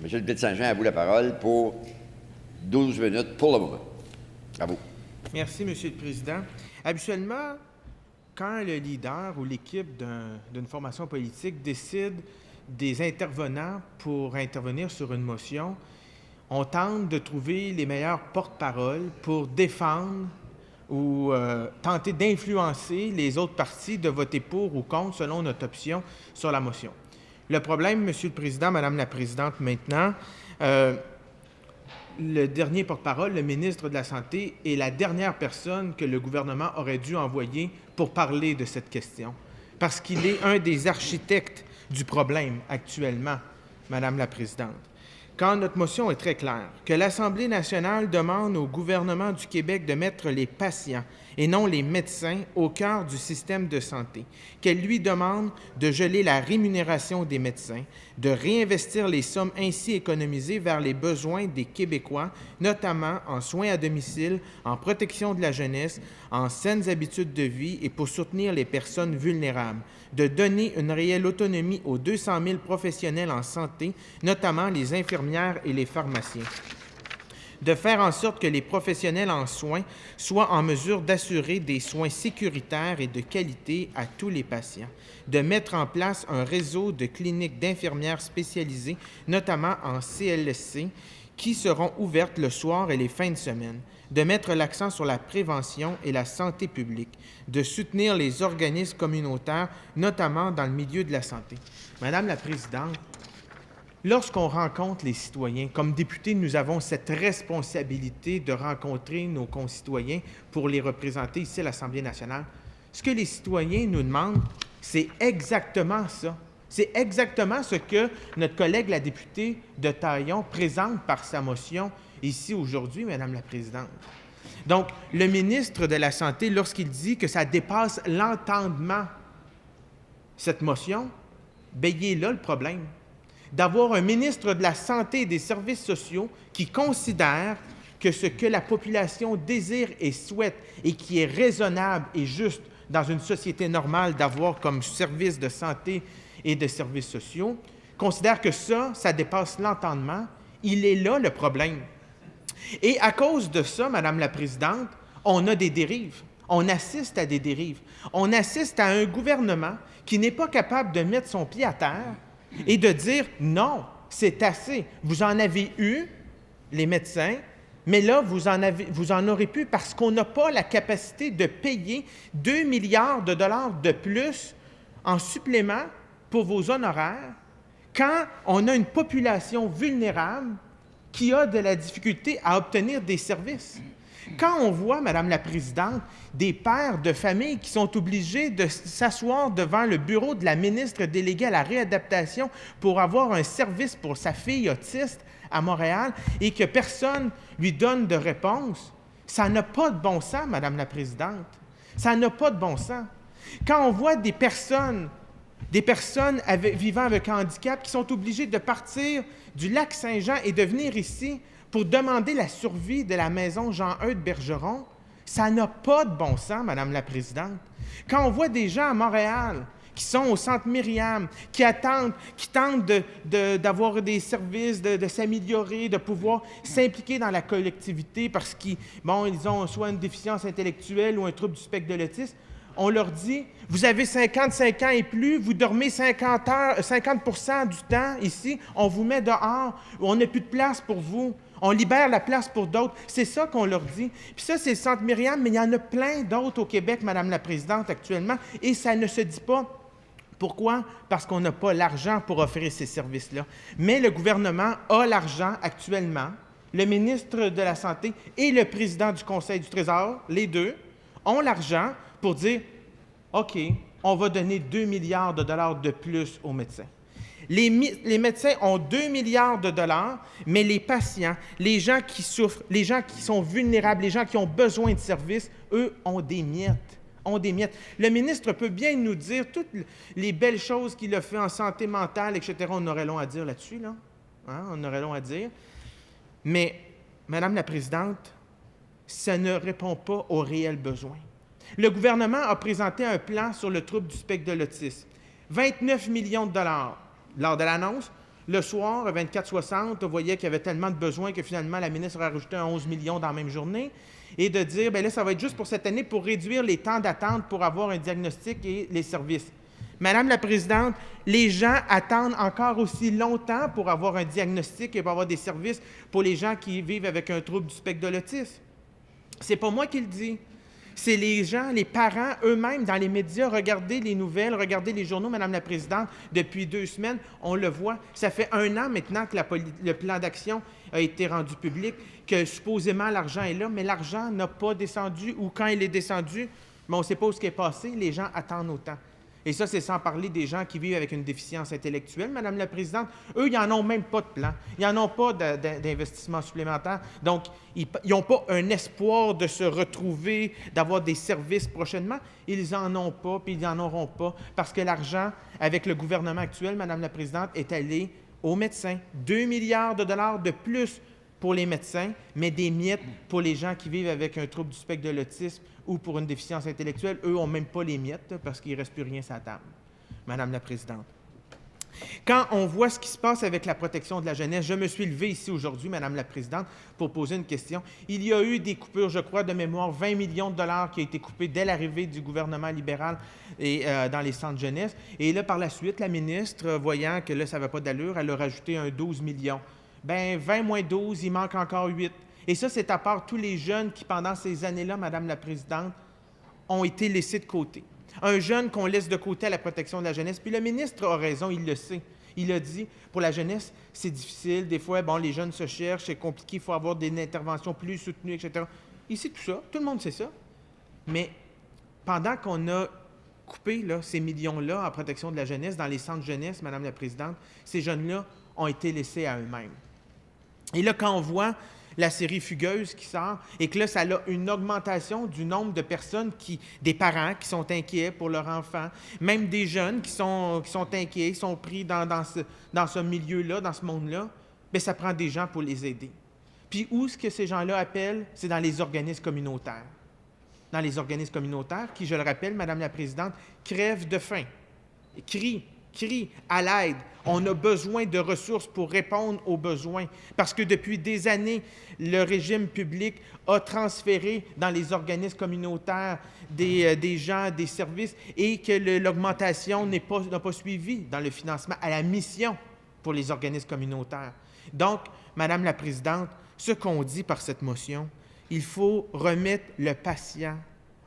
Monsieur le député de Saint-Jean, à vous la parole pour 12 minutes pour le moment. À vous. Merci, Monsieur le Président. Habituellement, quand le leader ou l'équipe d'une formation politique décide des intervenants pour intervenir sur une motion, on tente de trouver les meilleurs porte-paroles pour défendre ou tenter d'influencer les autres partis de voter pour ou contre selon notre option sur la motion. Le problème, Monsieur le Président, Madame la Présidente, maintenant, le dernier porte-parole, le ministre de la Santé, est la dernière personne que le gouvernement aurait dû envoyer pour parler de cette question, parce qu'il est un des architectes du problème actuellement, Madame la Présidente. Quand notre motion est très claire, que l'Assemblée nationale demande au gouvernement du Québec de mettre les patients et non les médecins au cœur du système de santé, qu'elle lui demande de geler la rémunération des médecins, de réinvestir les sommes ainsi économisées vers les besoins des Québécois, notamment en soins à domicile, en protection de la jeunesse, en saines habitudes de vie et pour soutenir les personnes vulnérables, de donner une réelle autonomie aux 200 000 professionnels en santé, notamment les infirmières et les pharmaciens, de faire en sorte que les professionnels en soins soient en mesure d'assurer des soins sécuritaires et de qualité à tous les patients, de mettre en place un réseau de cliniques d'infirmières spécialisées, notamment en CLSC, qui seront ouvertes le soir et les fins de semaine, de mettre l'accent sur la prévention et la santé publique, de soutenir les organismes communautaires, notamment dans le milieu de la santé. Madame la Présidente, lorsqu'on rencontre les citoyens, comme députés, nous avons cette responsabilité de rencontrer nos concitoyens pour les représenter ici à l'Assemblée nationale. Ce que les citoyens nous demandent, c'est exactement ça. C'est exactement ce que notre collègue, la députée de Taillon, présente par sa motion ici aujourd'hui, Madame la Présidente. Donc, le ministre de la Santé, lorsqu'il dit que ça dépasse l'entendement, cette motion, bien, il est là le problème. D'avoir un ministre de la Santé et des Services sociaux qui considère que ce que la population désire et souhaite et qui est raisonnable et juste dans une société normale d'avoir comme service de santé et de services sociaux, considère que ça dépasse l'entendement. Il est là le problème. Et à cause de ça, Madame la Présidente, on a des dérives. On assiste à des dérives. On assiste à un gouvernement qui n'est pas capable de mettre son pied à terre et de dire « non, c'est assez. Vous en avez eu, les médecins, mais là, vous en aurez plus parce qu'on n'a pas la capacité de payer 2 milliards de dollars de plus en supplément pour vos honoraires quand on a une population vulnérable qui a de la difficulté à obtenir des services. » Quand on voit, Madame la Présidente, des pères de famille qui sont obligés de s'asseoir devant le bureau de la ministre déléguée à la réadaptation pour avoir un service pour sa fille autiste à Montréal et que personne lui donne de réponse, ça n'a pas de bon sens, Madame la Présidente. Ça n'a pas de bon sens. Quand on voit des personnes vivant avec un handicap qui sont obligées de partir du lac Saint-Jean et de venir ici pour demander la survie de la maison Jean-Eudes Bergeron, ça n'a pas de bon sens, Madame la Présidente. Quand on voit des gens à Montréal qui sont au Centre Myriam, qui tentent d'avoir des services, de s'améliorer, de pouvoir s'impliquer dans la collectivité parce qu'ils ont soit une déficience intellectuelle ou un trouble du spectre de l'autisme, on leur dit, vous avez 55 ans et plus, vous dormez 50 % du temps ici, on vous met dehors, on n'a plus de place pour vous, on libère la place pour d'autres. C'est ça qu'on leur dit. Puis ça, c'est le Centre Myriam, mais il y en a plein d'autres au Québec, Madame la Présidente, actuellement, et ça ne se dit pas. Pourquoi? Parce qu'on n'a pas l'argent pour offrir ces services-là. Mais le gouvernement a l'argent actuellement, le ministre de la Santé et le président du Conseil du Trésor, les deux, ont l'argent pour dire « OK, on va donner 2 milliards de dollars de plus aux médecins. » Les médecins ont 2 milliards de dollars, mais les patients, les gens qui souffrent, les gens qui sont vulnérables, les gens qui ont besoin de services, eux, ont des miettes. Le ministre peut bien nous dire toutes les belles choses qu'il a fait en santé mentale, etc. On aurait long à dire là-dessus, là. Hein? On aurait long à dire. Mais, Madame la Présidente, ça ne répond pas aux réels besoins. Le gouvernement a présenté un plan sur le trouble du spectre de l'autisme. 29 millions de dollars lors de l'annonce, Le soir, à 24-60, on voyait qu'il y avait tellement de besoins que finalement, la ministre a rajouté un 11 millions dans la même journée. Et de dire, bien là, ça va être juste pour cette année pour réduire les temps d'attente pour avoir un diagnostic et les services. Madame la Présidente, les gens attendent encore aussi longtemps pour avoir un diagnostic et pour avoir des services pour les gens qui vivent avec un trouble du spectre de l'autisme. C'est pas moi qui le dis. C'est les gens, les parents eux-mêmes dans les médias. Regardez les nouvelles, regardez les journaux, Madame la Présidente. Depuis 2 semaines, on le voit. Ça fait 1 an maintenant que le plan d'action a été rendu public, que supposément l'argent est là, mais l'argent n'a pas descendu, ou quand il est descendu, mais on ne sait pas où ce qui est passé, les gens attendent autant. Et ça, c'est sans parler des gens qui vivent avec une déficience intellectuelle, Madame la Présidente. Eux, ils n'en ont même pas de plan. Ils n'en ont pas d'investissement supplémentaire. Donc, ils n'ont pas un espoir de se retrouver, d'avoir des services prochainement. Ils n'en ont pas, puis ils n'en auront pas, parce que l'argent, avec le gouvernement actuel, Madame la Présidente, est allé aux médecins. 2 milliards de dollars de plus pour les médecins, mais des miettes pour les gens qui vivent avec un trouble du spectre de l'autisme ou pour une déficience intellectuelle. Eux n'ont même pas les miettes parce qu'il ne reste plus rien sur la table, Madame la Présidente. Quand on voit ce qui se passe avec la protection de la jeunesse, je me suis levé ici aujourd'hui, Madame la Présidente, pour poser une question. Il y a eu des coupures, je crois, de mémoire, 20 millions de dollars qui ont été coupés dès l'arrivée du gouvernement libéral et, dans les centres jeunesse. Et là, par la suite, la ministre, voyant que là, ça n'avait pas d'allure, elle a rajouté un 12 millions. Bien, 20 moins 12, il manque encore 8. Et ça, c'est à part tous les jeunes qui, pendant ces années-là, Madame la Présidente, ont été laissés de côté. Un jeune qu'on laisse de côté à la protection de la jeunesse. Puis le ministre a raison, il le sait. Il a dit, pour la jeunesse, c'est difficile. Des fois, bon, les jeunes se cherchent, c'est compliqué, il faut avoir des interventions plus soutenues, etc. Il sait tout ça, tout le monde sait ça. Mais pendant qu'on a coupé là, ces millions-là en protection de la jeunesse, dans les centres jeunesse, Madame la Présidente, ces jeunes-là ont été laissés à eux-mêmes. Et là, quand on voit la série Fugueuse qui sort, et que là, ça a une augmentation du nombre de personnes, des parents qui sont inquiets pour leur enfant, même des jeunes qui sont inquiets, qui sont pris dans ce milieu-là, dans ce monde-là, bien, ça prend des gens pour les aider. Puis où est-ce que ces gens-là appellent? C'est dans les organismes communautaires. Dans les organismes communautaires qui, je le rappelle, Madame la Présidente, crèvent de faim, crient à l'aide. On a besoin de ressources pour répondre aux besoins. Parce que depuis des années, le régime public a transféré dans les organismes communautaires des gens, des services, et que l'augmentation n'a pas suivi dans le financement à la mission pour les organismes communautaires. Donc, Madame la Présidente, ce qu'on dit par cette motion, il faut remettre le patient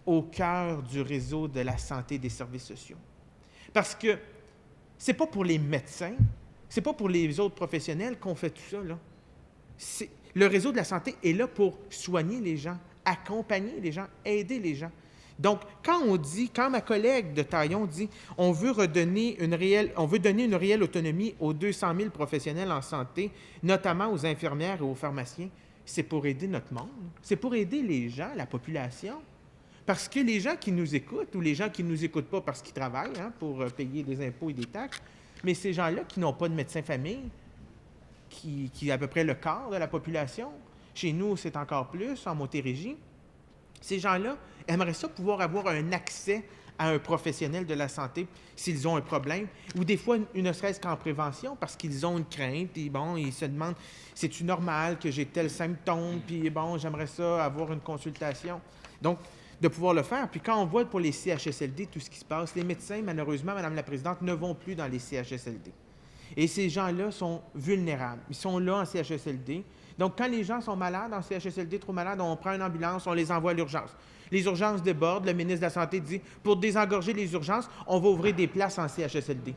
au cœur du réseau de la santé et des services sociaux. Parce que ce n'est pas pour les médecins, ce n'est pas pour les autres professionnels qu'on fait tout ça, là. Le réseau de la santé est là pour soigner les gens, accompagner les gens, aider les gens. Donc, quand ma collègue de Taillon dit on veut donner une réelle autonomie aux 200 000 professionnels en santé, notamment aux infirmières et aux pharmaciens, c'est pour aider notre monde, c'est pour aider les gens, la population. Parce que les gens qui nous écoutent, ou les gens qui ne nous écoutent pas parce qu'ils travaillent pour payer des impôts et des taxes, mais ces gens-là qui n'ont pas de médecin-famille, qui est à peu près le quart de la population, chez nous, c'est encore plus, en Montérégie, ces gens-là aimeraient ça pouvoir avoir un accès à un professionnel de la santé s'ils ont un problème, ou des fois, ne serait-ce qu'en prévention, parce qu'ils ont une crainte, et bon, ils se demandent, c'est-tu normal que j'ai tel symptôme, puis bon, j'aimerais ça avoir une consultation. Donc, de pouvoir le faire. Puis quand on voit pour les CHSLD tout ce qui se passe, les médecins, malheureusement, Madame la Présidente, ne vont plus dans les CHSLD. Et ces gens-là sont vulnérables. Ils sont là en CHSLD. Donc, quand les gens sont malades, en CHSLD, trop malades, on prend une ambulance, on les envoie à l'urgence. Les urgences débordent. Le ministre de la Santé dit, pour désengorger les urgences, on va ouvrir des places en CHSLD.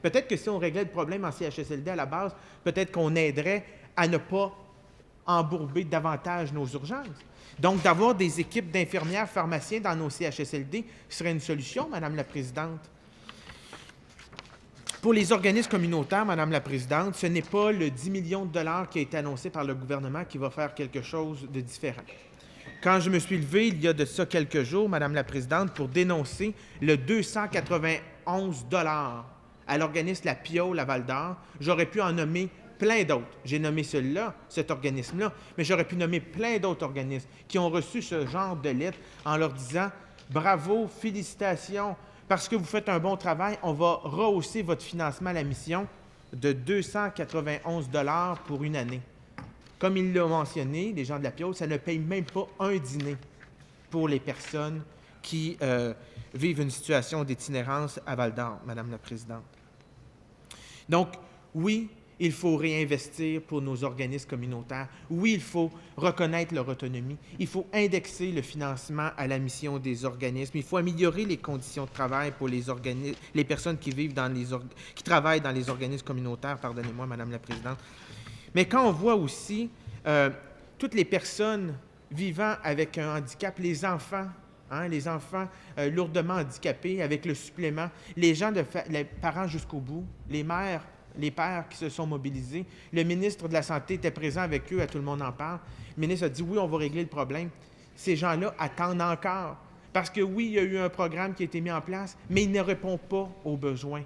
Peut-être que si on réglait le problème en CHSLD à la base, peut-être qu'on aiderait à ne pas embourber davantage nos urgences. Donc, d'avoir des équipes d'infirmières, pharmaciens dans nos CHSLD serait une solution, Madame la Présidente. Pour les organismes communautaires, Madame la Présidente, ce n'est pas le 10 millions de dollars qui a été annoncé par le gouvernement qui va faire quelque chose de différent. Quand je me suis levé, il y a de ça quelques jours, Madame la Présidente, pour dénoncer le 291 $ à l'organisme La Piole à Val-d'Or, j'aurais pu en nommer plein d'autres. J'ai nommé celui-là, cet organisme-là, mais j'aurais pu nommer plein d'autres organismes qui ont reçu ce genre de lettres en leur disant « Bravo, félicitations, parce que vous faites un bon travail, on va rehausser votre financement à la mission. » de 291 $ pour une année. Comme il l'a mentionné, les gens de la Piolle, ça ne paye même pas un dîner pour les personnes qui vivent une situation d'itinérance à Val-d'Or, Madame la Présidente. Donc, oui, il faut réinvestir pour nos organismes communautaires. Oui, il faut reconnaître leur autonomie. Il faut indexer le financement à la mission des organismes. Il faut améliorer les conditions de travail pour les personnes qui vivent qui travaillent dans les organismes communautaires. Pardonnez-moi, Madame la Présidente. Mais quand on voit aussi toutes les personnes vivant avec un handicap, les enfants lourdement handicapés avec le supplément, les parents jusqu'au bout, les mères, les pères qui se sont mobilisés. Le ministre de la Santé était présent avec eux, à Tout le monde en parle. Le ministre a dit, oui, on va régler le problème. Ces gens-là attendent encore. Parce que oui, il y a eu un programme qui a été mis en place, mais il ne répond pas aux besoins.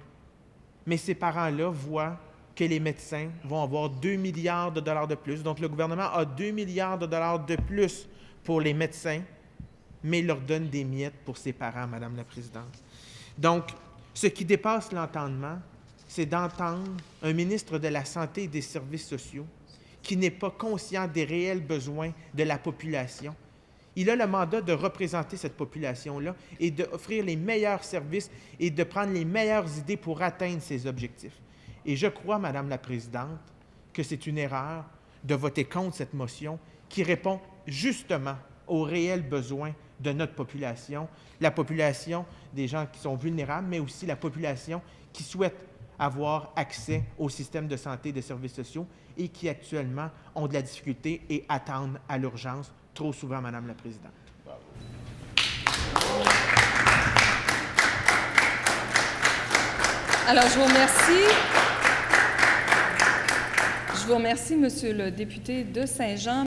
Mais ces parents-là voient que les médecins vont avoir 2 milliards de dollars de plus. Donc, le gouvernement a 2 milliards de dollars de plus pour les médecins, mais il leur donne des miettes pour ses parents, Madame la Présidente. Donc, ce qui dépasse l'entendement, c'est d'entendre un ministre de la Santé et des Services sociaux qui n'est pas conscient des réels besoins de la population. Il a le mandat de représenter cette population-là et d'offrir les meilleurs services et de prendre les meilleures idées pour atteindre ces objectifs. Et je crois, Madame la Présidente, que c'est une erreur de voter contre cette motion qui répond justement aux réels besoins de notre population, la population des gens qui sont vulnérables, mais aussi la population qui souhaite avoir accès au système de santé et de services sociaux et qui actuellement ont de la difficulté et attendent à l'urgence trop souvent, Madame la Présidente. Alors, je vous remercie. Je vous remercie, Monsieur le député de Saint-Jean.